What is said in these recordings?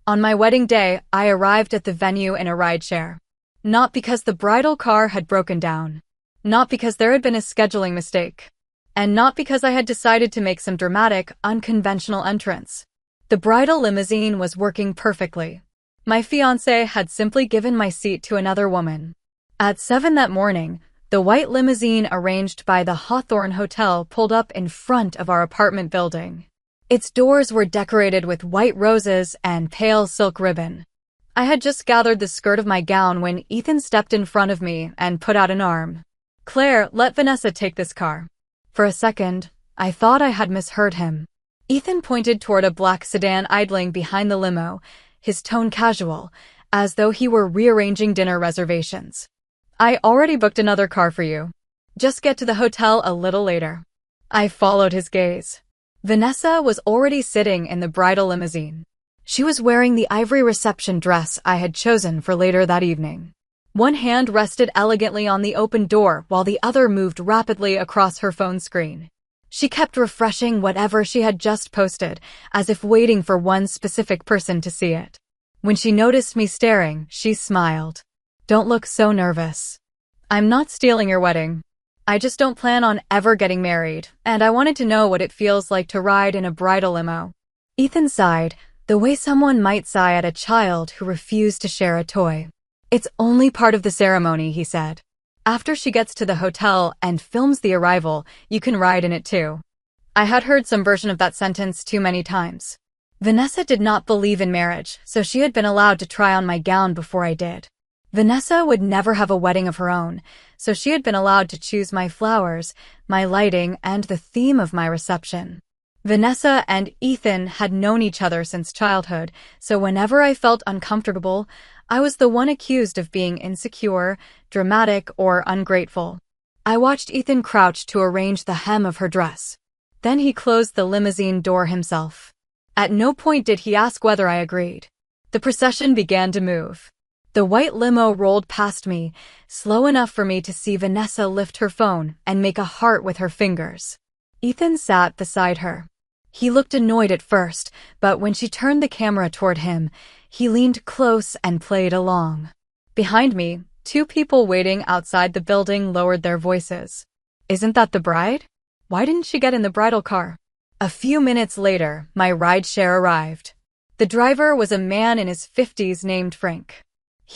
On my wedding day, I arrived at the venue in a rideshare. Not because the bridal car had broken down. Not because there had been a scheduling mistake. And not because I had decided to make some dramatic, unconventional entrance. The bridal limousine was working perfectly. My fiancé had simply given my seat to another woman. At 7 that morning, the white limousine arranged by the Hawthorne Hotel pulled up in front of our apartment building. Its doors were decorated with white roses and pale silk ribbon. I had just gathered the skirt of my gown when Ethan stepped in front of me and put out an arm. "Claire, let Vanessa take this car." For a second, I thought I had misheard him. Ethan pointed toward a black sedan idling behind the limo, his tone casual, as though he were rearranging dinner reservations. "I already booked another car for you. Just get to the hotel a little later." I followed his gaze. Vanessa was already sitting in the bridal limousine. She was wearing the ivory reception dress I had chosen for later that evening. One hand rested elegantly on the open door while the other moved rapidly across her phone screen. She kept refreshing whatever she had just posted, as if waiting for one specific person to see it. When she noticed me staring, she smiled. "Don't look so nervous. I'm not stealing your wedding. I just don't plan on ever getting married, and I wanted to know what it feels like to ride in a bridal limo." Ethan sighed, the way someone might sigh at a child who refused to share a toy. "It's only part of the ceremony," he said. "After she gets to the hotel and films the arrival, you can ride in it too." I had heard some version of that sentence too many times. Vanessa did not believe in marriage, so she had been allowed to try on my gown before I did. Vanessa would never have a wedding of her own, so she had been allowed to choose my flowers, my lighting, and the theme of my reception. Vanessa and Ethan had known each other since childhood, so whenever I felt uncomfortable, I was the one accused of being insecure, dramatic, or ungrateful. I watched Ethan crouch to arrange the hem of her dress. Then he closed the limousine door himself. At no point did he ask whether I agreed. The procession began to move. The white limo rolled past me, slow enough for me to see Vanessa lift her phone and make a heart with her fingers. Ethan sat beside her. He looked annoyed at first, but when she turned the camera toward him, he leaned close and played along. Behind me, 2 people waiting outside the building lowered their voices. "Isn't that the bride? Why didn't she get in the bridal car?" A few minutes later, my rideshare arrived. The driver was a man in his 50s named Frank.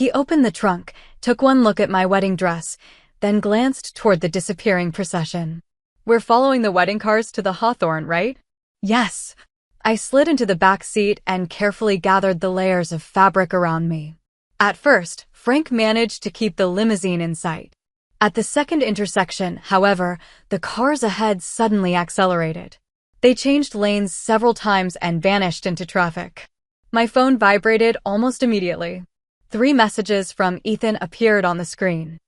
He opened the trunk, took one look at my wedding dress, then glanced toward the disappearing procession. "We're following the wedding cars to the Hawthorne, right?" "Yes." I slid into the back seat and carefully gathered the layers of fabric around me. At first, Frank managed to keep the limousine in sight. At the second intersection, however, the cars ahead suddenly accelerated. They changed lanes several times and vanished into traffic. My phone vibrated almost immediately. 3 messages from Ethan appeared on the screen.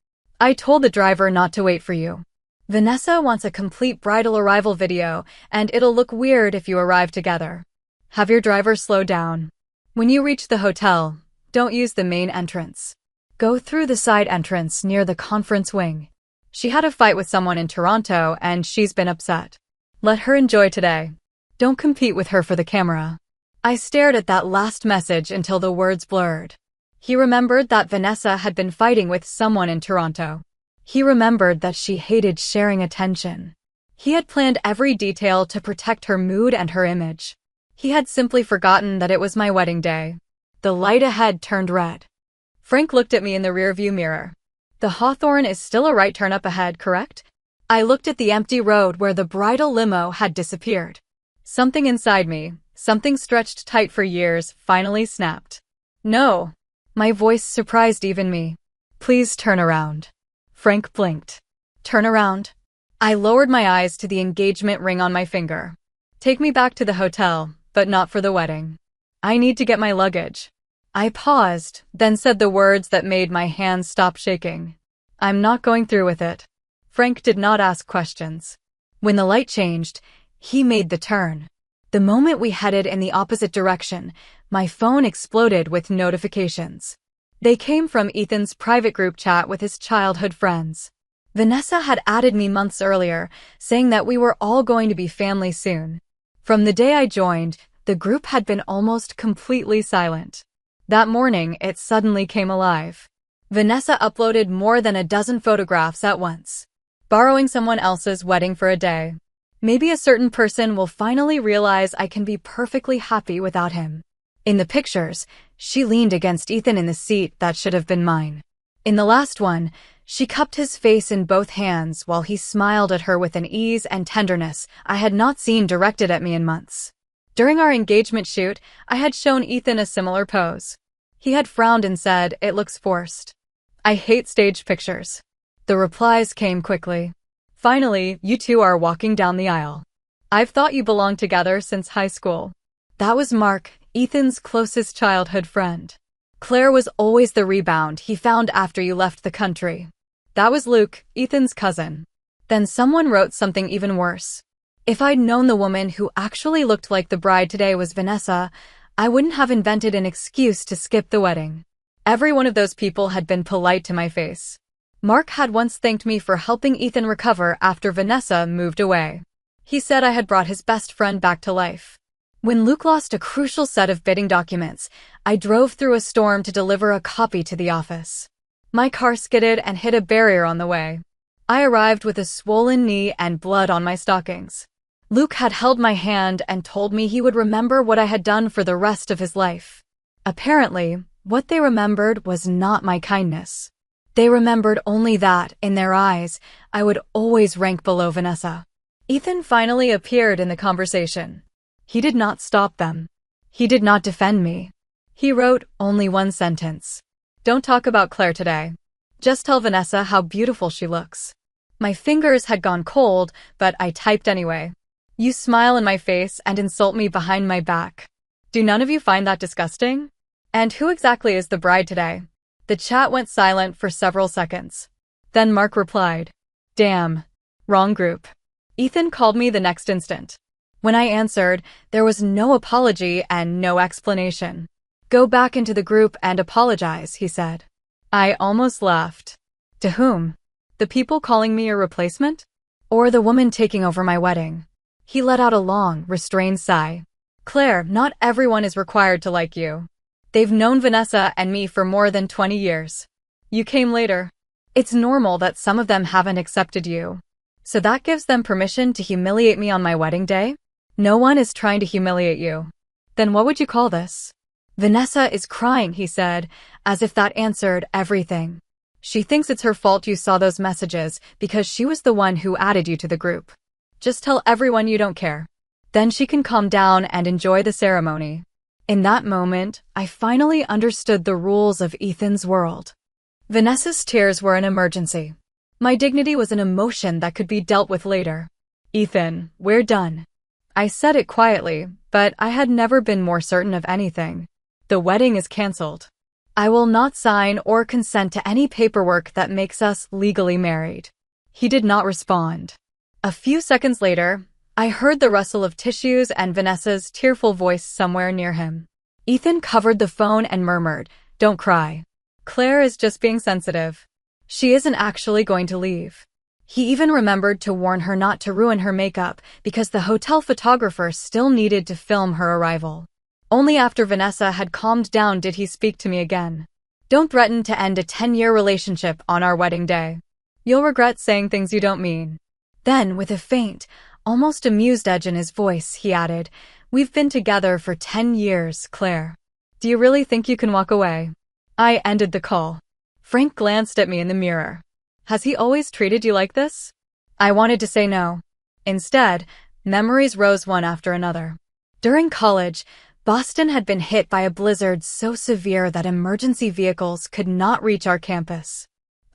"I told the driver not to wait for you. Vanessa wants a complete bridal arrival video, and it'll look weird if you arrive together. Have your driver slow down. When you reach the hotel, don't use the main entrance. Go through the side entrance near the conference wing. She had a fight with someone in Toronto, and she's been upset. Let her enjoy today. Don't compete with her for the camera." I stared at that last message until the words blurred. He remembered that Vanessa had been fighting with someone in Toronto. He remembered that she hated sharing attention. He had planned every detail to protect her mood and her image. He had simply forgotten that it was my wedding day. The light ahead turned red. Frank looked at me in the rearview mirror. "The Hawthorne is still a right turn up ahead, correct?" I looked at the empty road where the bridal limo had disappeared. Something inside me, something stretched tight for years, finally snapped. "No." My voice surprised even me. "Please turn around." Frank blinked. "Turn around?" I lowered my eyes to the engagement ring on my finger. "Take me back to the hotel, but not for the wedding. I need to get my luggage." I paused, then said the words that made my hands stop shaking. "I'm not going through with it." Frank did not ask questions. When the light changed, he made the turn. The moment we headed in the opposite direction, my phone exploded with notifications. They came from Ethan's private group chat with his childhood friends. Vanessa had added me months earlier, saying that we were all going to be family soon. From the day I joined, The group had been almost completely silent. That morning, it suddenly came alive. Vanessa uploaded more than a dozen photographs at once, borrowing someone else's wedding for a day. Maybe a certain person will finally realize I can be perfectly happy without him. In the pictures, she leaned against Ethan in the seat that should have been mine. In the last one, she cupped his face in both hands while he smiled at her with an ease and tenderness I had not seen directed at me in months. During our engagement shoot, I had shown Ethan a similar pose. He had frowned and said, "It looks forced." "I hate staged pictures." The replies came quickly. "Finally, you two are walking down the aisle. I've thought you belonged together since high school." That was Mark, Ethan's closest childhood friend. "Claire was always the rebound he found after you left the country." That was Luke, Ethan's cousin. Then someone wrote something even worse. "If I'd known the woman who actually looked like the bride today was Vanessa, I wouldn't have invented an excuse to skip the wedding." Every one of those people had been polite to my face. Mark had once thanked me for helping Ethan recover after Vanessa moved away. He said I had brought his best friend back to life. When Luke lost a crucial set of bidding documents, I drove through a storm to deliver a copy to the office. My car skidded and hit a barrier on the way. I arrived with a swollen knee and blood on my stockings. Luke had held my hand and told me he would remember what I had done for the rest of his life. Apparently, what they remembered was not my kindness. They remembered only that, in their eyes, I would always rank below Vanessa. Ethan finally appeared in the conversation. He did not stop them. He did not defend me. He wrote only one sentence. "Don't talk about Claire today. Just tell Vanessa how beautiful she looks." My fingers had gone cold, but I typed anyway. "You smile in my face and insult me behind my back. Do none of you find that disgusting? And who exactly is the bride today?" The chat went silent for several seconds. Then Mark replied, "Damn. Wrong group." Ethan called me the next instant. When I answered, there was no apology and no explanation. "Go back into the group and apologize," he said. I almost laughed. To whom? The people calling me a replacement? Or the woman taking over my wedding? He let out a long, restrained sigh. "Claire, not everyone is required to like you. They've known Vanessa and me for more than 20 years. You came later. It's normal that some of them haven't accepted you. So that gives them permission to humiliate me on my wedding day? No one is trying to humiliate you. Then what would you call this?" "Vanessa is crying," he said, as if that answered everything. "She thinks it's her fault you saw those messages because she was the one who added you to the group. Just tell everyone you don't care. Then she can calm down and enjoy the ceremony." In that moment, I finally understood the rules of Ethan's world. Vanessa's tears were an emergency. My dignity was an emotion that could be dealt with later. "Ethan, we're done." I said it quietly, but I had never been more certain of anything. "The wedding is cancelled. I will not sign or consent to any paperwork that makes us legally married." He did not respond. A few seconds later, I heard the rustle of tissues and Vanessa's tearful voice somewhere near him. Ethan covered the phone and murmured, "Don't cry. Claire is just being sensitive. She isn't actually going to leave." He even remembered to warn her not to ruin her makeup because the hotel photographer still needed to film her arrival. Only after Vanessa had calmed down did he speak to me again. "Don't threaten to end a 10-year relationship on our wedding day. You'll regret saying things you don't mean." Then, with a faint, almost amused edge in his voice, he added, "We've been together for 10 years, Claire. Do you really think you can walk away?" I ended the call. Frank glanced at me in the mirror. "Has he always treated you like this?" I wanted to say no. Instead, memories rose one after another. During college, Boston had been hit by a blizzard so severe that emergency vehicles could not reach our campus.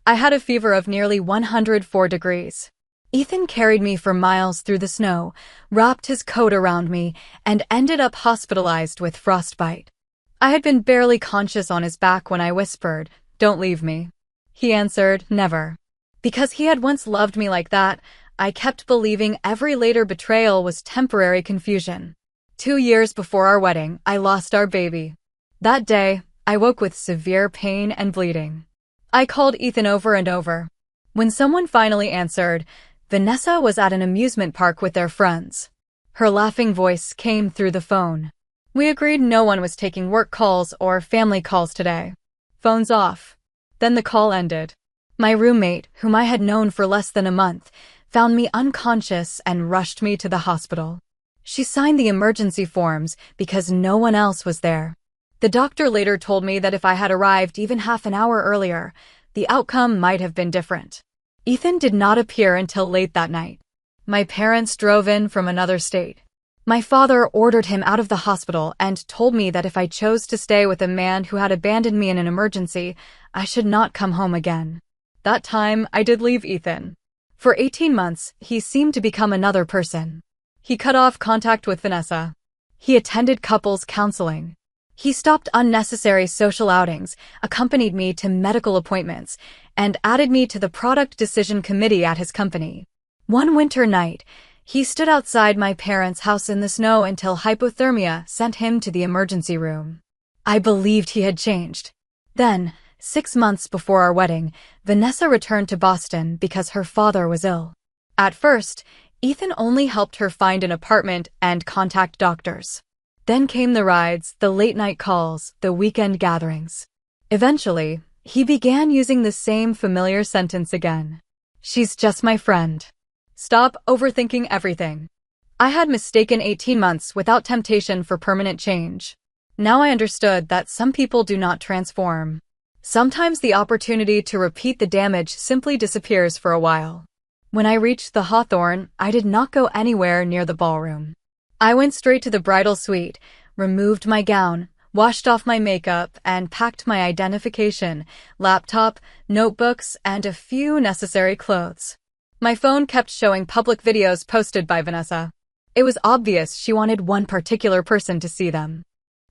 I had a fever of nearly 104 degrees. Ethan carried me for miles through the snow, wrapped his coat around me, and ended up hospitalized with frostbite. I had been barely conscious on his back when I whispered, "Don't leave me." He answered, "Never." Because he had once loved me like that, I kept believing every later betrayal was temporary confusion. 2 years before our wedding, I lost our baby. That day, I woke with severe pain and bleeding. I called Ethan over and over. When someone finally answered, Vanessa was at an amusement park with their friends. Her laughing voice came through the phone. We agreed no one was taking work calls or family calls today. Phones off. Then the call ended. My roommate, whom I had known for less than a month, found me unconscious and rushed me to the hospital. She signed the emergency forms because no one else was there. The doctor later told me that if I had arrived even half an hour earlier, the outcome might have been different. Ethan did not appear until late that night. My parents drove in from another state. My father ordered him out of the hospital and told me that if I chose to stay with a man who had abandoned me in an emergency, I should not come home again. That time, I did leave Ethan. For 18 months, he seemed to become another person. He cut off contact with Vanessa. He attended couples counseling. He stopped unnecessary social outings, accompanied me to medical appointments, and added me to the product decision committee at his company. One winter night, he stood outside my parents' house in the snow until hypothermia sent him to the emergency room. I believed he had changed. Then, 6 months before our wedding, Vanessa returned to Boston because her father was ill. At first, Ethan only helped her find an apartment and contact doctors. Then came the rides, the late-night calls, the weekend gatherings. Eventually, he began using the same familiar sentence again. She's just my friend. Stop overthinking everything. I had mistaken 18 months without temptation for permanent change. Now I understood that some people do not transform. Sometimes the opportunity to repeat the damage simply disappears for a while. When I reached the Hawthorne, I did not go anywhere near the ballroom. I went straight to the bridal suite, removed my gown, washed off my makeup, and packed my identification, laptop, notebooks, and a few necessary clothes. My phone kept showing public videos posted by Vanessa. It was obvious she wanted one particular person to see them.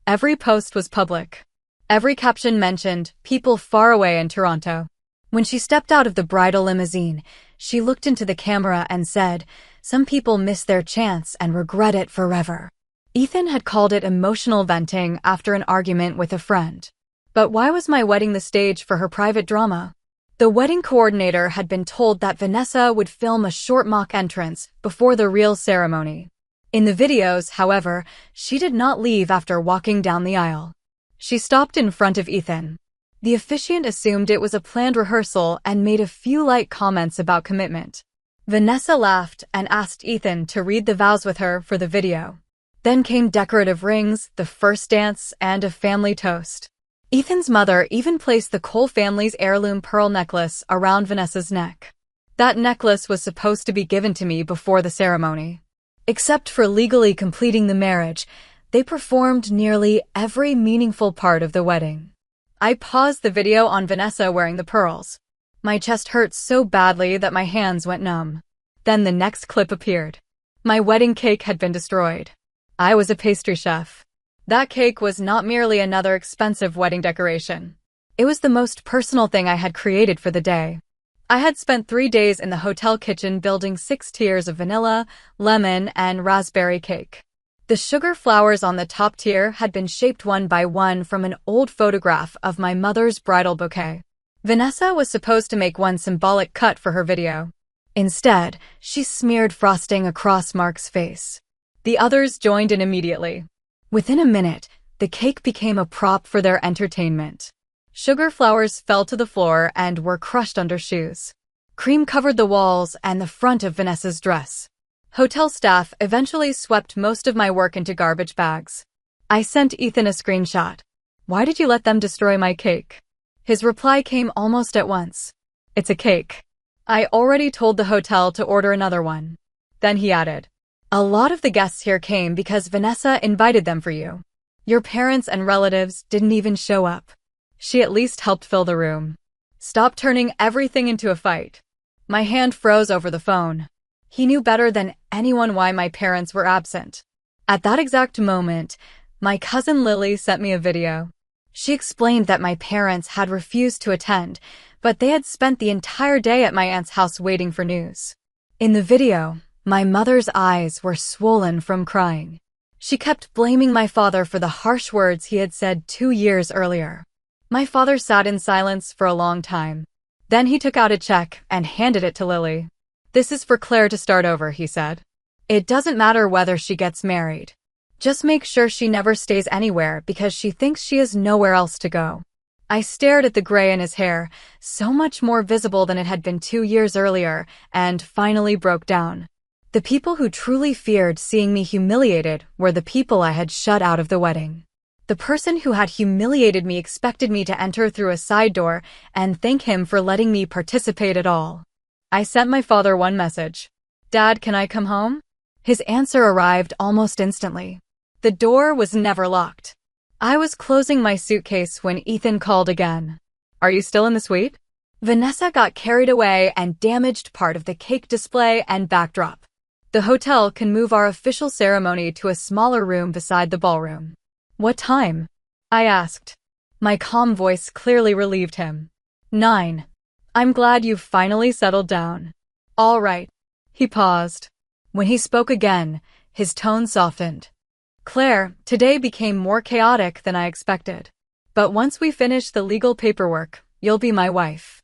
Every post was public. Every caption mentioned people far away in Toronto. When she stepped out of the bridal limousine, she looked into the camera and said, "Some people miss their chance and regret it forever." Ethan had called it emotional venting after an argument with a friend. But why was my wedding the stage for her private drama? The wedding coordinator had been told that Vanessa would film a short mock entrance before the real ceremony. In the videos, however, she did not leave after walking down the aisle. She stopped in front of Ethan. The officiant assumed it was a planned rehearsal and made a few light comments about commitment. Vanessa laughed and asked Ethan to read the vows with her for the video. Then came decorative rings, the first dance, and a family toast. Ethan's mother even placed the Cole family's heirloom pearl necklace around Vanessa's neck. That necklace was supposed to be given to me before the ceremony. Except for legally completing the marriage, they performed nearly every meaningful part of the wedding. I paused the video on Vanessa wearing the pearls. My chest hurt so badly that my hands went numb. Then the next clip appeared. My wedding cake had been destroyed. I was a pastry chef. That cake was not merely another expensive wedding decoration. It was the most personal thing I had created for the day. I had spent 3 days in the hotel kitchen building 6 tiers of vanilla, lemon, and raspberry cake. The sugar flowers on the top tier had been shaped one by one from an old photograph of my mother's bridal bouquet. Vanessa was supposed to make one symbolic cut for her video. Instead, she smeared frosting across Mark's face. The others joined in immediately. Within a minute, the cake became a prop for their entertainment. Sugar flowers fell to the floor and were crushed under shoes. Cream covered the walls and the front of Vanessa's dress. Hotel staff eventually swept most of my work into garbage bags. I sent Ethan a screenshot. "Why did you let them destroy my cake?" His reply came almost at once. "It's a cake. I already told the hotel to order another one." Then he added, "A lot of the guests here came because Vanessa invited them for you. Your parents and relatives didn't even show up. She at least helped fill the room. Stop turning everything into a fight." My hand froze over the phone. He knew better than anyone why my parents were absent. At that exact moment, my cousin Lily sent me a video. She explained that my parents had refused to attend, but they had spent the entire day at my aunt's house waiting for news. In the video, my mother's eyes were swollen from crying. She kept blaming my father for the harsh words he had said 2 years earlier. My father sat in silence for a long time. Then he took out a check and handed it to Lily. "This is for Claire to start over," he said. "It doesn't matter whether she gets married. Just make sure she never stays anywhere because she thinks she has nowhere else to go. I stared at the gray in his hair, so much more visible than it had been 2 years earlier, and finally broke down. The people who truly feared seeing me humiliated were the people I had shut out of the wedding. The person who had humiliated me expected me to enter through a side door and thank him for letting me participate at all. I sent my father one message. "Dad, can I come home?" His answer arrived almost instantly. The door was never locked. I was closing my suitcase when Ethan called again. "Are you still in the suite?" Vanessa got carried away and damaged part of the cake display and backdrop. The hotel can move our official ceremony to a smaller room beside the ballroom. "What time?" I asked. My calm voice clearly relieved him. 9. "I'm glad you've finally settled down." "All right." He paused. When he spoke again, his tone softened. "Claire, today became more chaotic than I expected. But once we finish the legal paperwork, you'll be my wife.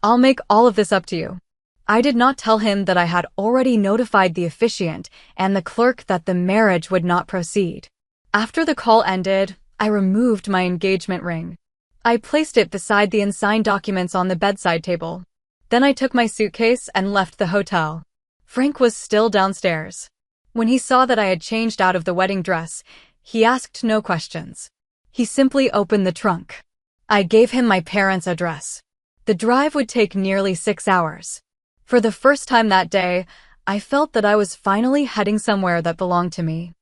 I'll make all of this up to you." I did not tell him that I had already notified the officiant and the clerk that the marriage would not proceed. After the call ended, I removed my engagement ring. I placed it beside the unsigned documents on the bedside table. Then I took my suitcase and left the hotel. Frank was still downstairs. When he saw that I had changed out of the wedding dress, he asked no questions. He simply opened the trunk. I gave him my parents' address. The drive would take nearly 6 hours. For the first time that day, I felt that I was finally heading somewhere that belonged to me.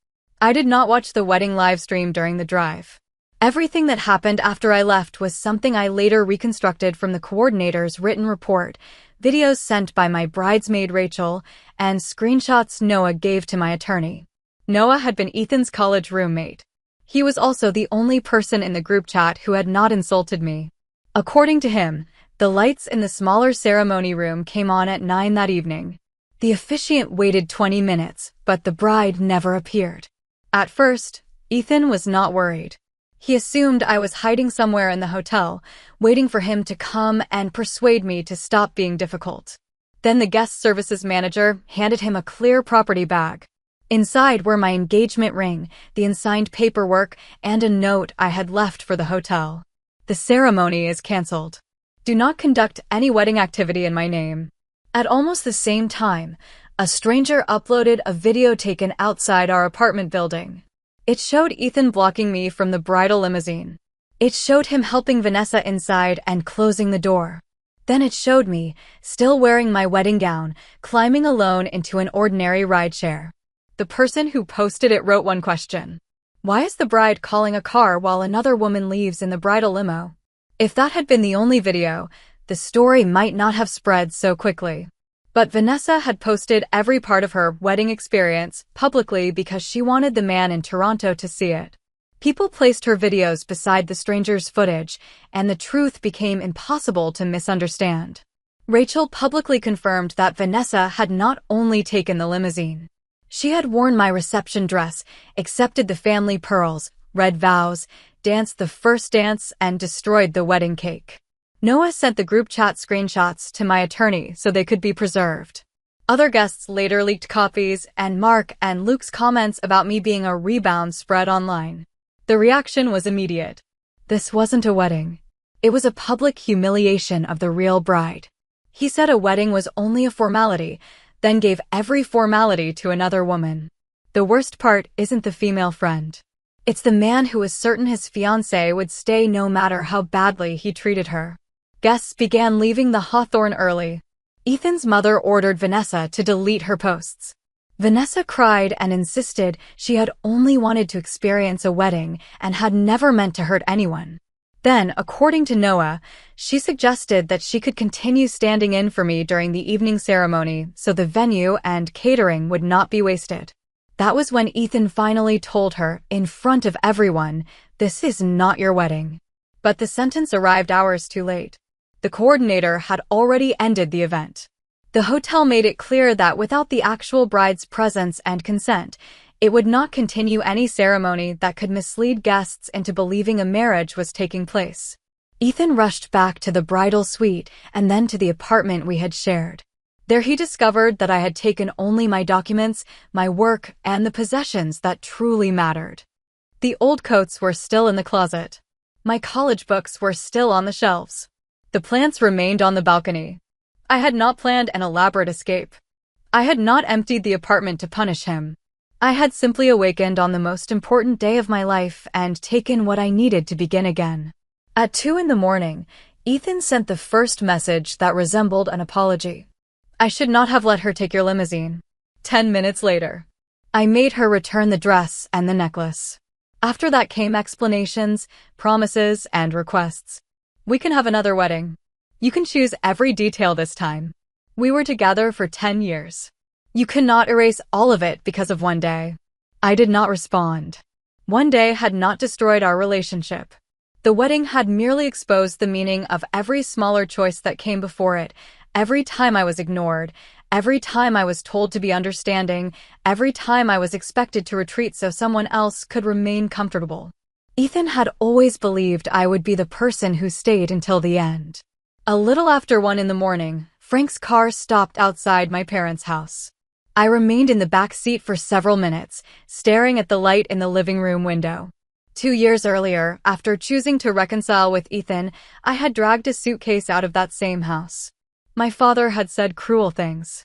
I did not watch the wedding live stream during the drive. Everything that happened after I left was something I later reconstructed from the coordinator's written report, videos sent by my bridesmaid Rachel, and screenshots Noah gave to my attorney. Noah had been Ethan's college roommate. He was also the only person in the group chat who had not insulted me. According to him, the lights in the smaller ceremony room came on at 9 that evening. The officiant waited 20 minutes, but the bride never appeared. At first, Ethan was not worried. He assumed I was hiding somewhere in the hotel, waiting for him to come and persuade me to stop being difficult. Then the guest services manager handed him a clear property bag. Inside were my engagement ring, the unsigned paperwork, and a note I had left for the hotel. "The ceremony is cancelled. Do not conduct any wedding activity in my name." At almost the same time, a stranger uploaded a video taken outside our apartment building. It showed Ethan blocking me from the bridal limousine. It showed him helping Vanessa inside and closing the door. Then it showed me, still wearing my wedding gown, climbing alone into an ordinary rideshare. The person who posted it wrote one question. "Why is the bride calling a car while another woman leaves in the bridal limo?" If that had been the only video, the story might not have spread so quickly. But Vanessa had posted every part of her wedding experience publicly because she wanted the man in Toronto to see it. People placed her videos beside the stranger's footage, and the truth became impossible to misunderstand. Rachel publicly confirmed that Vanessa had not only taken the limousine. She had worn my reception dress, accepted the family pearls, read vows, danced the first dance, and destroyed the wedding cake. Noah sent the group chat screenshots to my attorney so they could be preserved. Other guests later leaked copies, and Mark and Luke's comments about me being a rebound spread online. The reaction was immediate. This wasn't a wedding. It was a public humiliation of the real bride. He said a wedding was only a formality, then gave every formality to another woman. The worst part isn't the female friend. It's the man who was certain his fiancée would stay no matter how badly he treated her. Guests began leaving the Hawthorne early. Ethan's mother ordered Vanessa to delete her posts. Vanessa cried and insisted she had only wanted to experience a wedding and had never meant to hurt anyone. Then, according to Noah, she suggested that she could continue standing in for me during the evening ceremony so the venue and catering would not be wasted. That was when Ethan finally told her, in front of everyone, "This is not your wedding." But the sentence arrived hours too late. The coordinator had already ended the event. The hotel made it clear that without the actual bride's presence and consent, it would not continue any ceremony that could mislead guests into believing a marriage was taking place. Ethan rushed back to the bridal suite and then to the apartment we had shared. There he discovered that I had taken only my documents, my work, and the possessions that truly mattered. The old coats were still in the closet. My college books were still on the shelves. The plants remained on the balcony. I had not planned an elaborate escape. I had not emptied the apartment to punish him. I had simply awakened on the most important day of my life and taken what I needed to begin again. At 2 in the morning, Ethan sent the first message that resembled an apology. I should not have let her take your limousine. 10 minutes later, I made her return the dress and the necklace. After that came explanations, promises, and requests. We can have another wedding. You can choose every detail this time. We were together for 10 years. You cannot erase all of it because of one day. I did not respond. One day had not destroyed our relationship. The wedding had merely exposed the meaning of every smaller choice that came before it. Every time I was ignored, every time I was told to be understanding, every time I was expected to retreat so someone else could remain comfortable. Ethan had always believed I would be the person who stayed until the end. A little after 1 in the morning, Frank's car stopped outside my parents' house. I remained in the back seat for several minutes, staring at the light in the living room window. 2 years earlier, after choosing to reconcile with Ethan, I had dragged a suitcase out of that same house. My father had said cruel things.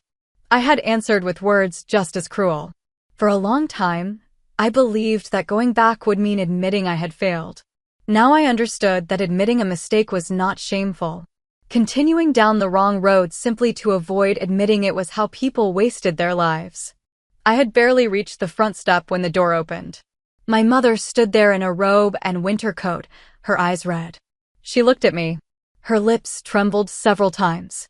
I had answered with words just as cruel. For a long time, I believed that going back would mean admitting I had failed. Now I understood that admitting a mistake was not shameful. Continuing down the wrong road simply to avoid admitting it was how people wasted their lives. I had barely reached the front step when the door opened. My mother stood there in a robe and winter coat, her eyes red. She looked at me. Her lips trembled several times.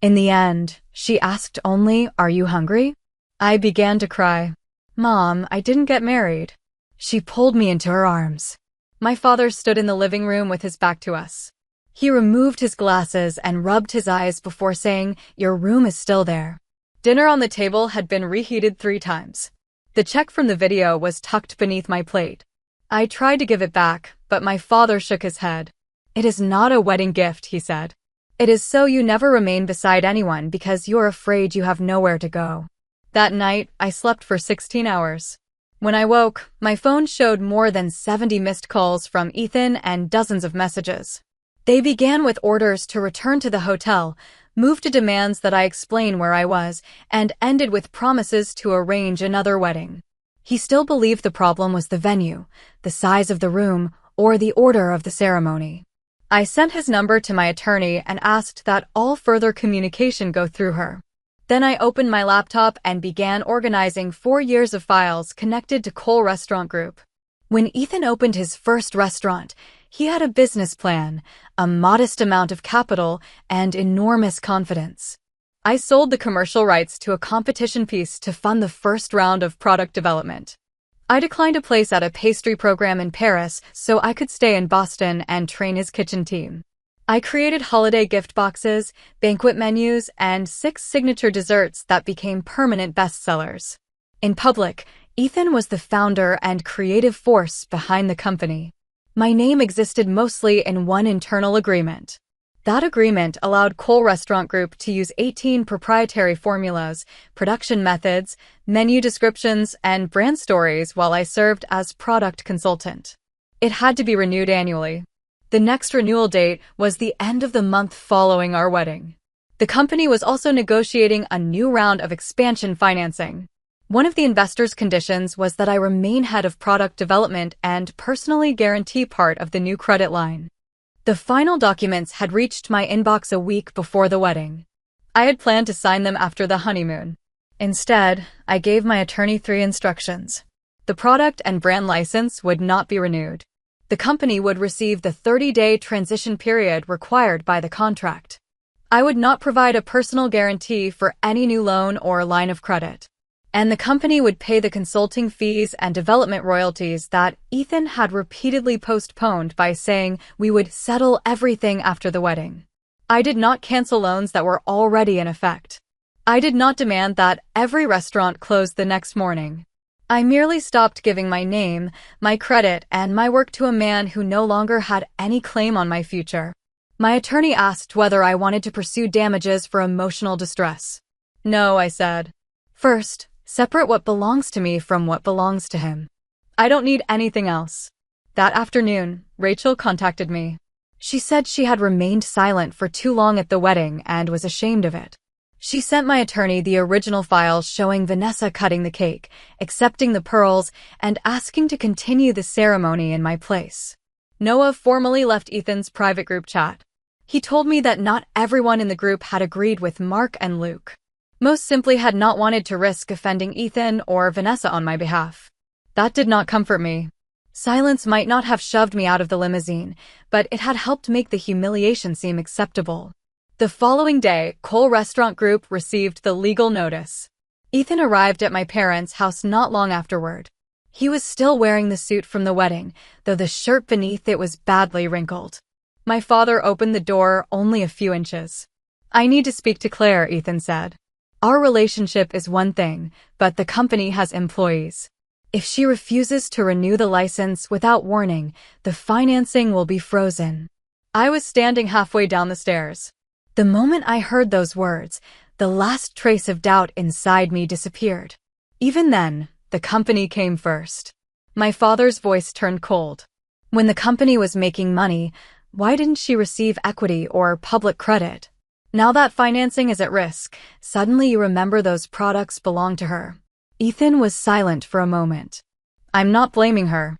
In the end, she asked only, "Are you hungry?" I began to cry. "Mom, I didn't get married." She pulled me into her arms. My father stood in the living room with his back to us. He removed his glasses and rubbed his eyes before saying, "Your room is still there." Dinner on the table had been reheated 3 times. The check from the video was tucked beneath my plate. I tried to give it back, but my father shook his head. "It is not a wedding gift," he said. "It is so you never remain beside anyone because you're afraid you have nowhere to go." That night, I slept for 16 hours. When I woke, my phone showed more than 70 missed calls from Ethan and dozens of messages. They began with orders to return to the hotel, moved to demands that I explain where I was, and ended with promises to arrange another wedding. He still believed the problem was the venue, the size of the room, or the order of the ceremony. I sent his number to my attorney and asked that all further communication go through her. Then I opened my laptop and began organizing 4 years of files connected to Cole Restaurant Group. When Ethan opened his first restaurant, he had a business plan, a modest amount of capital, and enormous confidence. I sold the commercial rights to a competition piece to fund the first round of product development. I declined a place at a pastry program in Paris so I could stay in Boston and train his kitchen team. I created holiday gift boxes, banquet menus, and 6 signature desserts that became permanent bestsellers. In public, Ethan was the founder and creative force behind the company. My name existed mostly in one internal agreement. That agreement allowed Cole Restaurant Group to use 18 proprietary formulas, production methods, menu descriptions, and brand stories while I served as product consultant. It had to be renewed annually. The next renewal date was the end of the month following our wedding. The company was also negotiating a new round of expansion financing. One of the investors' conditions was that I remain head of product development and personally guarantee part of the new credit line. The final documents had reached my inbox a week before the wedding. I had planned to sign them after the honeymoon. Instead, I gave my attorney 3 instructions. The product and brand license would not be renewed. The company would receive the 30-day transition period required by the contract. I would not provide a personal guarantee for any new loan or line of credit. And the company would pay the consulting fees and development royalties that Ethan had repeatedly postponed by saying we would settle everything after the wedding. I did not cancel loans that were already in effect. I did not demand that every restaurant close the next morning. I merely stopped giving my name, my credit, and my work to a man who no longer had any claim on my future. My attorney asked whether I wanted to pursue damages for emotional distress. No, I said. First, separate what belongs to me from what belongs to him. I don't need anything else. That afternoon, Rachel contacted me. She said she had remained silent for too long at the wedding and was ashamed of it. She sent my attorney the original files showing Vanessa cutting the cake, accepting the pearls, and asking to continue the ceremony in my place. Noah formally left Ethan's private group chat. He told me that not everyone in the group had agreed with Mark and Luke. Most simply had not wanted to risk offending Ethan or Vanessa on my behalf. That did not comfort me. Silence might not have shoved me out of the limousine, but it had helped make the humiliation seem acceptable. The following day, Cole Restaurant Group received the legal notice. Ethan arrived at my parents' house not long afterward. He was still wearing the suit from the wedding, though the shirt beneath it was badly wrinkled. My father opened the door only a few inches. "I need to speak to Claire," Ethan said. "Our relationship is one thing, but the company has employees. If she refuses to renew the license without warning, the financing will be frozen." I was standing halfway down the stairs. The moment I heard those words, the last trace of doubt inside me disappeared. Even then, the company came first. My father's voice turned cold. When the company was making money, why didn't she receive equity or public credit? Now that financing is at risk, suddenly you remember those products belong to her. Ethan was silent for a moment. "I'm not blaming her.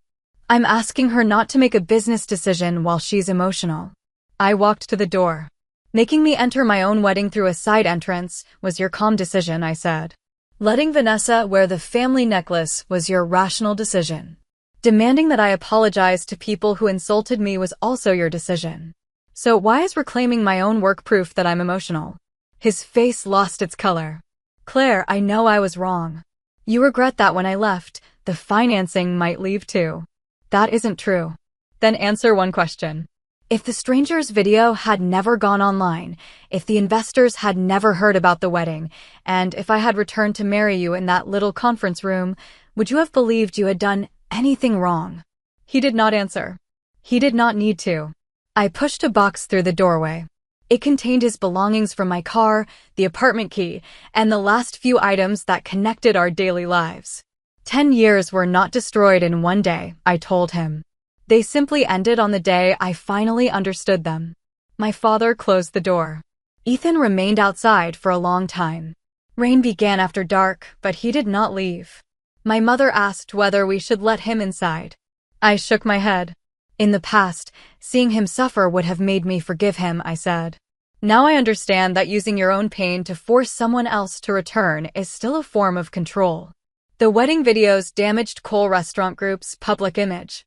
I'm asking her not to make a business decision while she's emotional." I walked to the door. "Making me enter my own wedding through a side entrance was your calm decision," I said. "Letting Vanessa wear the family necklace was your rational decision. Demanding that I apologize to people who insulted me was also your decision. So why is reclaiming my own work proof that I'm emotional?" His face lost its color. "Claire, I know I was wrong. You regret that when I left, the financing might leave too." "That isn't true." "Then answer one question. If the stranger's video had never gone online, if the investors had never heard about the wedding, and if I had returned to marry you in that little conference room, would you have believed you had done anything wrong?" He did not answer. He did not need to. I pushed a box through the doorway. It contained his belongings from my car, the apartment key, and the last few items that connected our daily lives. 10 years were not destroyed in one day, I told him. They simply ended on the day I finally understood them. My father closed the door. Ethan remained outside for a long time. Rain began after dark, but he did not leave. My mother asked whether we should let him inside. I shook my head. In the past, seeing him suffer would have made me forgive him, I said. Now I understand that using your own pain to force someone else to return is still a form of control. The wedding videos damaged Cole Restaurant Group's public image.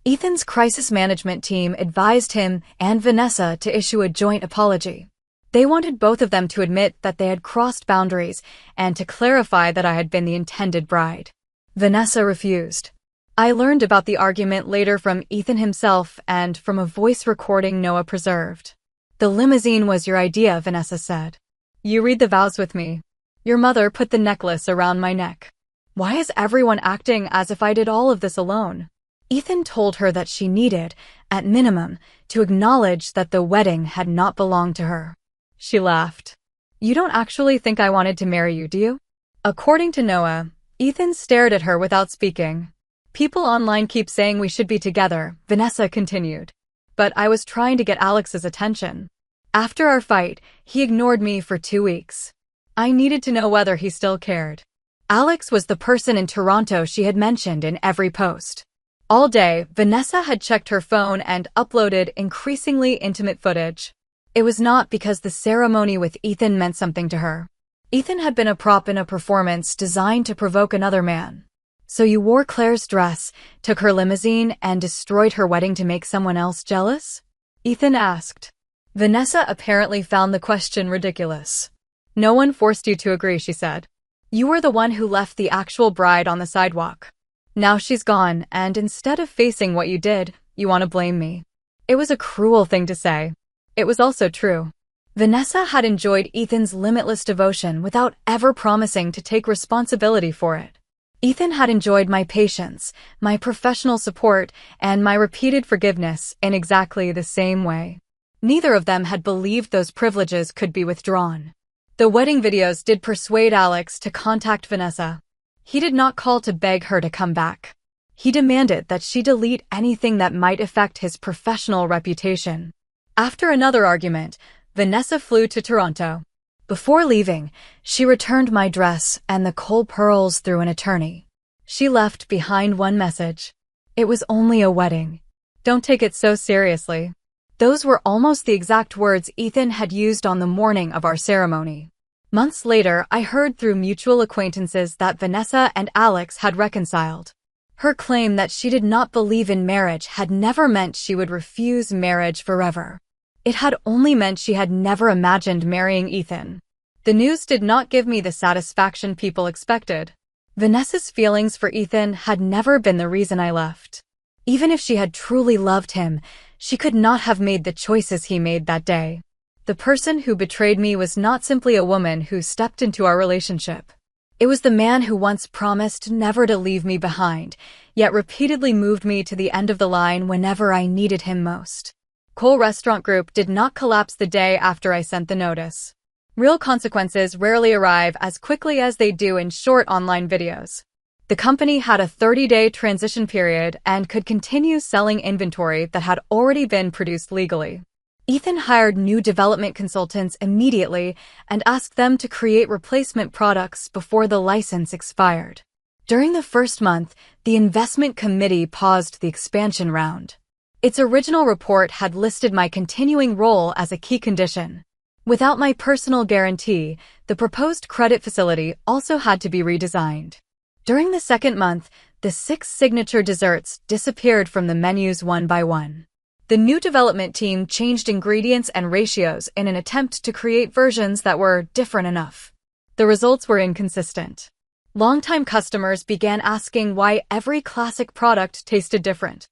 Ethan's crisis management team advised him and Vanessa to issue a joint apology. They wanted both of them to admit that they had crossed boundaries and to clarify that I had been the intended bride. Vanessa refused. I learned about the argument later from Ethan himself and from a voice recording Noah preserved. "The limousine was your idea," Vanessa said. "You read the vows with me. Your mother put the necklace around my neck. Why is everyone acting as if I did all of this alone?" Ethan told her that she needed, at minimum, to acknowledge that the wedding had not belonged to her. She laughed. "You don't actually think I wanted to marry you, do you?" According to Noah, Ethan stared at her without speaking. "People online keep saying we should be together," Vanessa continued. "But I was trying to get Alex's attention. After our fight, he ignored me for 2 weeks. I needed to know whether he still cared." Alex was the person in Toronto she had mentioned in every post. All day, Vanessa had checked her phone and uploaded increasingly intimate footage. It was not because the ceremony with Ethan meant something to her. Ethan had been a prop in a performance designed to provoke another man. "So you wore Claire's dress, took her limousine, and destroyed her wedding to make someone else jealous?" Ethan asked. Vanessa apparently found the question ridiculous. "No one forced you to agree," she said. "You were the one who left the actual bride on the sidewalk. Now she's gone, and instead of facing what you did, you want to blame me." It was a cruel thing to say. It was also true. Vanessa had enjoyed Ethan's limitless devotion without ever promising to take responsibility for it. Ethan had enjoyed my patience, my professional support, and my repeated forgiveness in exactly the same way. Neither of them had believed those privileges could be withdrawn. The wedding videos did persuade Alex to contact Vanessa. He did not call to beg her to come back. He demanded that she delete anything that might affect his professional reputation. After another argument, Vanessa flew to Toronto. Before leaving, she returned my dress and the Cole pearls through an attorney. She left behind one message. It was only a wedding. Don't take it so seriously. Those were almost the exact words Ethan had used on the morning of our ceremony. Months later, I heard through mutual acquaintances that Vanessa and Alex had reconciled. Her claim that she did not believe in marriage had never meant she would refuse marriage forever. It had only meant she had never imagined marrying Ethan. The news did not give me the satisfaction people expected. Vanessa's feelings for Ethan had never been the reason I left. Even if she had truly loved him, she could not have made the choices he made that day. The person who betrayed me was not simply a woman who stepped into our relationship. It was the man who once promised never to leave me behind, yet repeatedly moved me to the end of the line whenever I needed him most. Cole Restaurant Group did not collapse the day after I sent the notice. Real consequences rarely arrive as quickly as they do in short online videos. The company had a 30-day transition period and could continue selling inventory that had already been produced legally. Ethan hired new development consultants immediately and asked them to create replacement products before the license expired. During the first month, the investment committee paused the expansion round. Its original report had listed my continuing role as a key condition. Without my personal guarantee, the proposed credit facility also had to be redesigned. During the second month, the 6 signature desserts disappeared from the menus one by one. The new development team changed ingredients and ratios in an attempt to create versions that were different enough. The results were inconsistent. Longtime customers began asking why every classic product tasted different.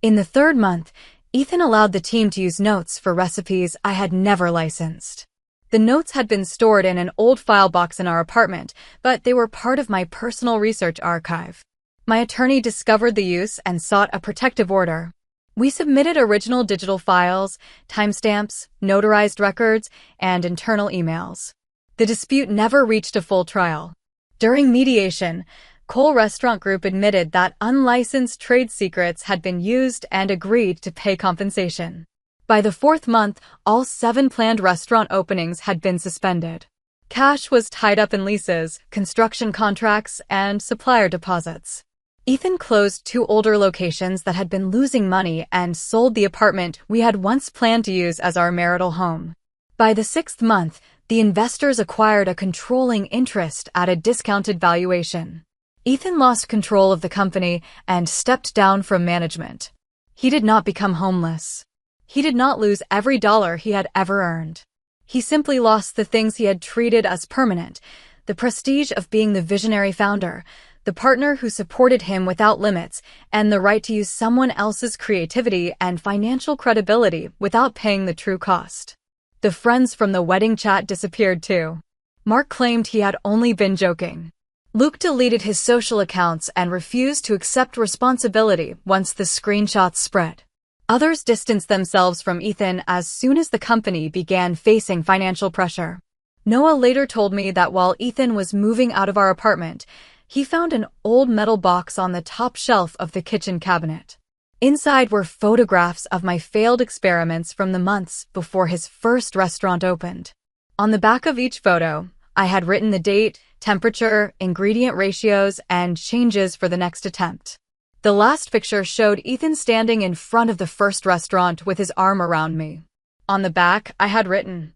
In the third month, Ethan allowed the team to use notes for recipes I had never licensed. The notes had been stored in an old file box in our apartment, but they were part of my personal research archive. My attorney discovered the use and sought a protective order. We submitted original digital files, timestamps, notarized records, and internal emails. The dispute never reached a full trial. During mediation, Cole Restaurant Group admitted that unlicensed trade secrets had been used and agreed to pay compensation. By the 4th month, all 7 planned restaurant openings had been suspended. Cash was tied up in leases, construction contracts, and supplier deposits. Ethan closed 2 older locations that had been losing money and sold the apartment we had once planned to use as our marital home. By the 6th month, the investors acquired a controlling interest at a discounted valuation. Ethan lost control of the company and stepped down from management. He did not become homeless. He did not lose every dollar he had ever earned. He simply lost the things he had treated as permanent, the prestige of being the visionary founder, the partner who supported him without limits, and the right to use someone else's creativity and financial credibility without paying the true cost. The friends from the wedding chat disappeared too. Mark claimed he had only been joking. Luke deleted his social accounts and refused to accept responsibility once the screenshots spread. Others distanced themselves from Ethan as soon as the company began facing financial pressure. Noah later told me that while Ethan was moving out of our apartment, he found an old metal box on the top shelf of the kitchen cabinet. Inside were photographs of my failed experiments from the months before his first restaurant opened. On the back of each photo, I had written the date, temperature, ingredient ratios, and changes for the next attempt. The last picture showed Ethan standing in front of the first restaurant with his arm around me. On the back, I had written,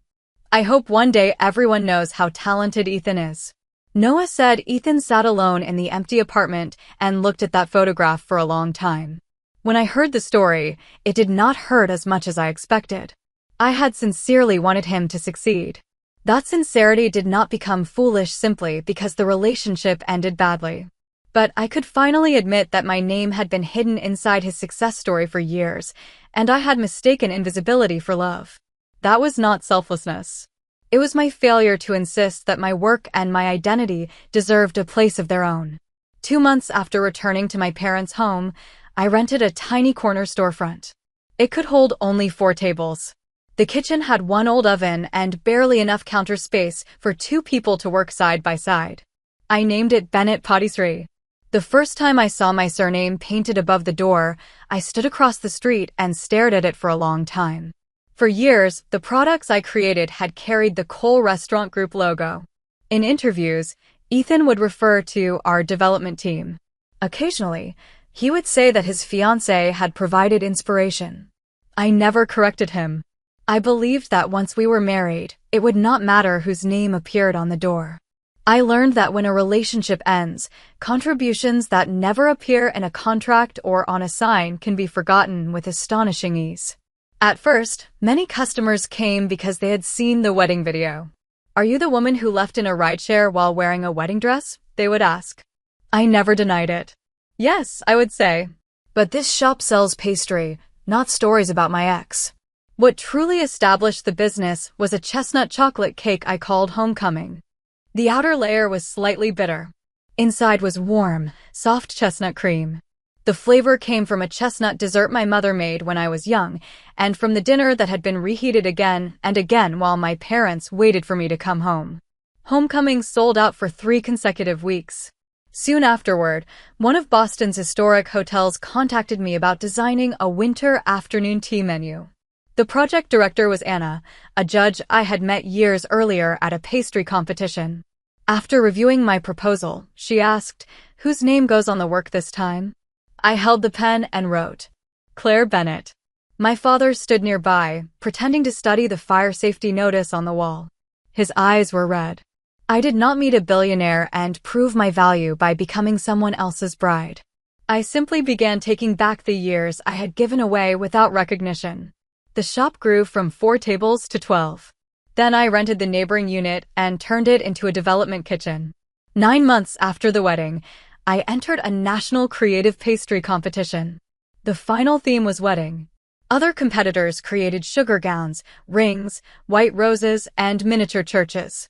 "I hope one day everyone knows how talented Ethan is." Noah said Ethan sat alone in the empty apartment and looked at that photograph for a long time. When I heard the story, it did not hurt as much as I expected. I had sincerely wanted him to succeed. That sincerity did not become foolish simply because the relationship ended badly. But I could finally admit that my name had been hidden inside his success story for years, and I had mistaken invisibility for love. That was not selflessness. It was my failure to insist that my work and my identity deserved a place of their own. 2 months after returning to my parents' home, I rented a tiny corner storefront. It could hold only 4 tables. The kitchen had one old oven and barely enough counter space for 2 people to work side by side. I named it Bennett Patisserie. The first time I saw my surname painted above the door, I stood across the street and stared at it for a long time. For years, the products I created had carried the Cole Restaurant Group logo. In interviews, Ethan would refer to our development team. Occasionally, he would say that his fiancée had provided inspiration. I never corrected him. I believed that once we were married, it would not matter whose name appeared on the door. I learned that when a relationship ends, contributions that never appear in a contract or on a sign can be forgotten with astonishing ease. At first, many customers came because they had seen the wedding video. "Are you the woman who left in a rideshare while wearing a wedding dress?" they would ask. I never denied it. "Yes," I would say. "But this shop sells pastry, not stories about my ex." What truly established the business was a chestnut chocolate cake I called Homecoming. The outer layer was slightly bitter. Inside was warm, soft chestnut cream. The flavor came from a chestnut dessert my mother made when I was young, and from the dinner that had been reheated again and again while my parents waited for me to come home. Homecoming sold out for 3 consecutive weeks. Soon afterward, one of Boston's historic hotels contacted me about designing a winter afternoon tea menu. The project director was Anna, a judge I had met years earlier at a pastry competition. After reviewing my proposal, she asked, "Whose name goes on the work this time?" I held the pen and wrote, "Claire Bennett." My father stood nearby, pretending to study the fire safety notice on the wall. His eyes were red. I did not meet a billionaire and prove my value by becoming someone else's bride. I simply began taking back the years I had given away without recognition. The shop grew from 4 tables to 12. Then I rented the neighboring unit and turned it into a development kitchen. 9 months after the wedding, I entered a national creative pastry competition. The final theme was wedding. Other competitors created sugar gowns, rings, white roses, and miniature churches.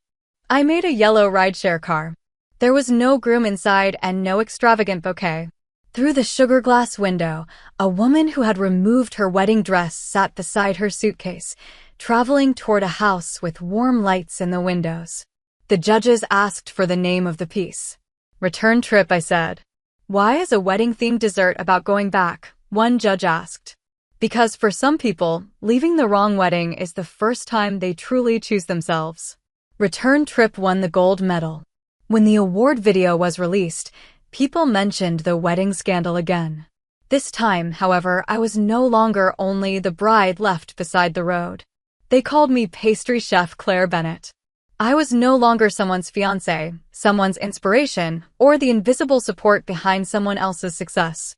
I made a yellow rideshare car. There was no groom inside and no extravagant bouquet. Through the sugar glass window, a woman who had removed her wedding dress sat beside her suitcase, traveling toward a house with warm lights in the windows. The judges asked for the name of the piece. "Return trip," I said. "Why is a wedding-themed dessert about going back?" one judge asked. "Because for some people, leaving the wrong wedding is the first time they truly choose themselves." Return Trip won the gold medal. When the award video was released, people mentioned the wedding scandal again. This time, however, I was no longer only the bride left beside the road. They called me pastry chef Claire Bennett. I was no longer someone's fiancée, someone's inspiration, or the invisible support behind someone else's success.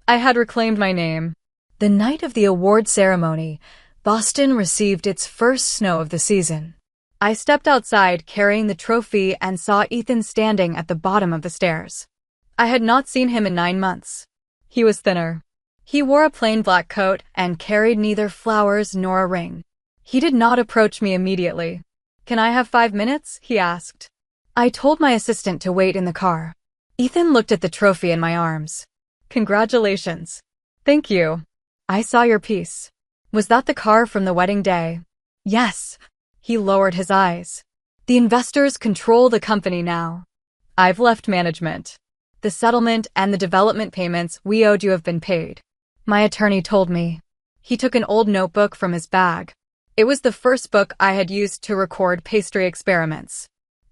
I had reclaimed my name. The night of the award ceremony, Boston received its first snow of the season. I stepped outside carrying the trophy and saw Ethan standing at the bottom of the stairs. I had not seen him in 9 months. He was thinner. He wore a plain black coat and carried neither flowers nor a ring. He did not approach me immediately. "Can I have 5 minutes?" he asked. I told my assistant to wait in the car. Ethan looked at the trophy in my arms. "Congratulations." "Thank you. I saw your piece." "Was that the car from the wedding day?" "Yes." He lowered his eyes. "The investors control the company now. I've left management. The settlement and the development payments we owed you have been paid." My attorney told me. He took an old notebook from his bag. It was the first book I had used to record pastry experiments.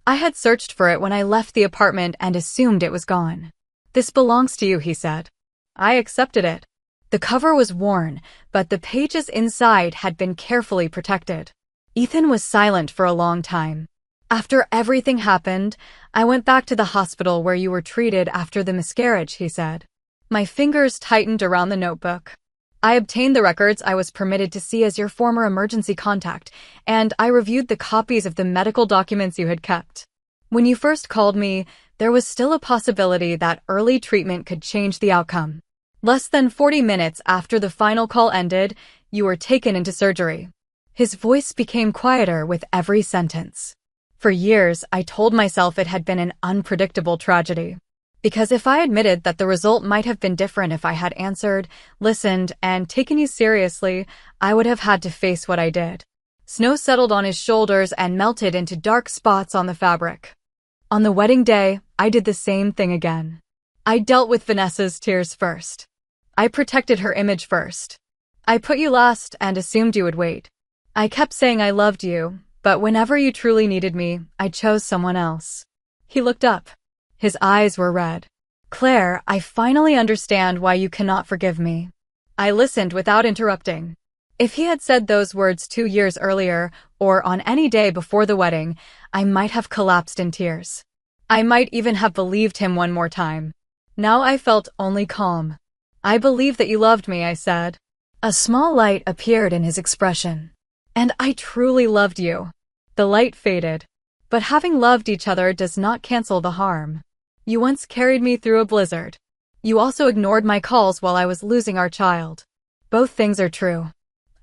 I had searched for it when I left the apartment and assumed it was gone. "This belongs to you," he said. I accepted it. The cover was worn, but the pages inside had been carefully protected. Ethan was silent for a long time. "After everything happened, I went back to the hospital where you were treated after the miscarriage," he said. My fingers tightened around the notebook. "I obtained the records I was permitted to see as your former emergency contact, and I reviewed the copies of the medical documents you had kept. When you first called me, there was still a possibility that early treatment could change the outcome. Less than 40 minutes after the final call ended, you were taken into surgery." His voice became quieter with every sentence. For years, I told myself it had been an unpredictable tragedy. Because if I admitted that the result might have been different if I had answered, listened, and taken you seriously, I would have had to face what I did. Snow settled on his shoulders and melted into dark spots on the fabric. On the wedding day, I did the same thing again. I dealt with Vanessa's tears first. I protected her image first. I put you last and assumed you would wait. I kept saying I loved you, but whenever you truly needed me, I chose someone else. He looked up. His eyes were red. Claire, I finally understand why you cannot forgive me. I listened without interrupting. If he had said those words 2 years earlier, or on any day before the wedding, I might have collapsed in tears. I might even have believed him one more time. Now I felt only calm. I believe that you loved me, I said. A small light appeared in his expression. And I truly loved you. The light faded. But having loved each other does not cancel the harm. You once carried me through a blizzard. You also ignored my calls while I was losing our child. Both things are true.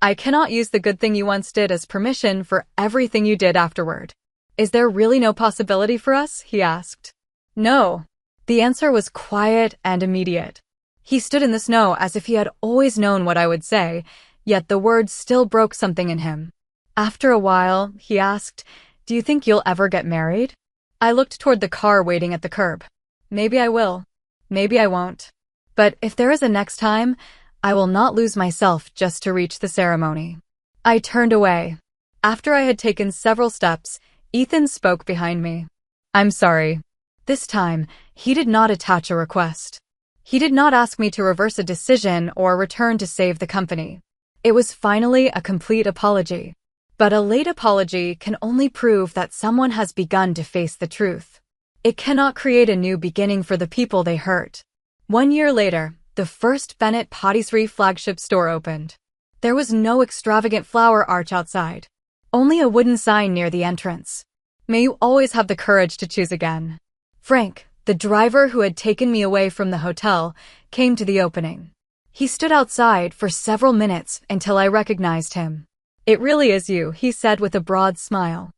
I cannot use the good thing you once did as permission for everything you did afterward. Is there really no possibility for us? He asked. No. The answer was quiet and immediate. He stood in the snow as if he had always known what I would say, yet the words still broke something in him. After a while, he asked, "Do you think you'll ever get married?" I looked toward the car waiting at the curb. Maybe I will. Maybe I won't. But if there is a next time, I will not lose myself just to reach the ceremony. I turned away. After I had taken several steps, Ethan spoke behind me. I'm sorry. This time, he did not attach a request. He did not ask me to reverse a decision or return to save the company. It was finally a complete apology. But a late apology can only prove that someone has begun to face the truth. It cannot create a new beginning for the people they hurt. 1 year later, the first Bennett Patisserie flagship store opened. There was no extravagant flower arch outside. Only a wooden sign near the entrance. May you always have the courage to choose again. Frank, the driver who had taken me away from the hotel, came to the opening. He stood outside for several minutes until I recognized him. It really is you, he said with a broad smile.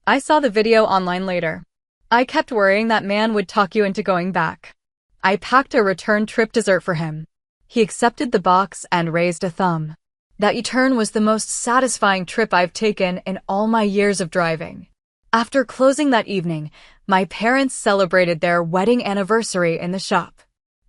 I saw the video online later. I kept worrying that man would talk you into going back. I packed a return trip dessert for him. He accepted the box and raised a thumb. That return was the most satisfying trip I've taken in all my years of driving. After closing that evening, my parents celebrated their wedding anniversary in the shop.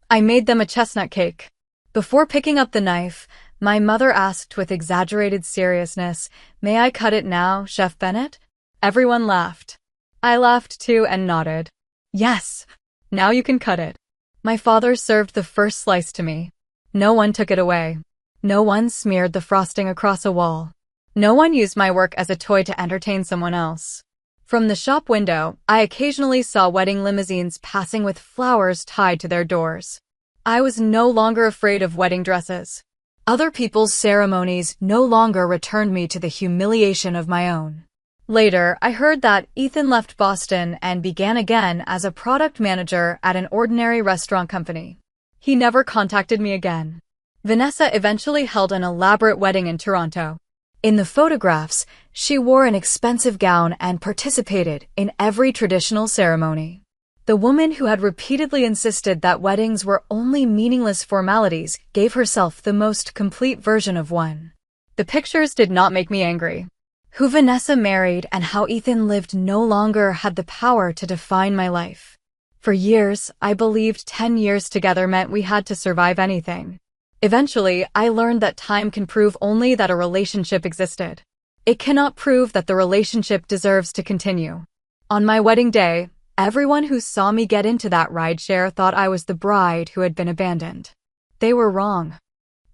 I made them a chestnut cake. Before picking up the knife, my mother asked with exaggerated seriousness, "May I cut it now, Chef Bennett?" Everyone laughed. I laughed too and nodded. Yes, now you can cut it. My father served the first slice to me. No one took it away. No one smeared the frosting across a wall. No one used my work as a toy to entertain someone else. From the shop window, I occasionally saw wedding limousines passing with flowers tied to their doors. I was no longer afraid of wedding dresses. Other people's ceremonies no longer returned me to the humiliation of my own. Later, I heard that Ethan left Boston and began again as a product manager at an ordinary restaurant company. He never contacted me again. Vanessa eventually held an elaborate wedding in Toronto. In the photographs, she wore an expensive gown and participated in every traditional ceremony. The woman who had repeatedly insisted that weddings were only meaningless formalities gave herself the most complete version of one. The pictures did not make me angry. Who Vanessa married and how Ethan lived no longer had the power to define my life. For years, I believed 10 years together meant we had to survive anything. Eventually, I learned that time can prove only that a relationship existed. It cannot prove that the relationship deserves to continue. On my wedding day, everyone who saw me get into that rideshare thought I was the bride who had been abandoned. They were wrong.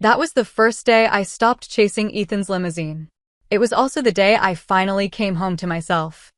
That was the first day I stopped chasing Ethan's limousine. It was also the day I finally came home to myself.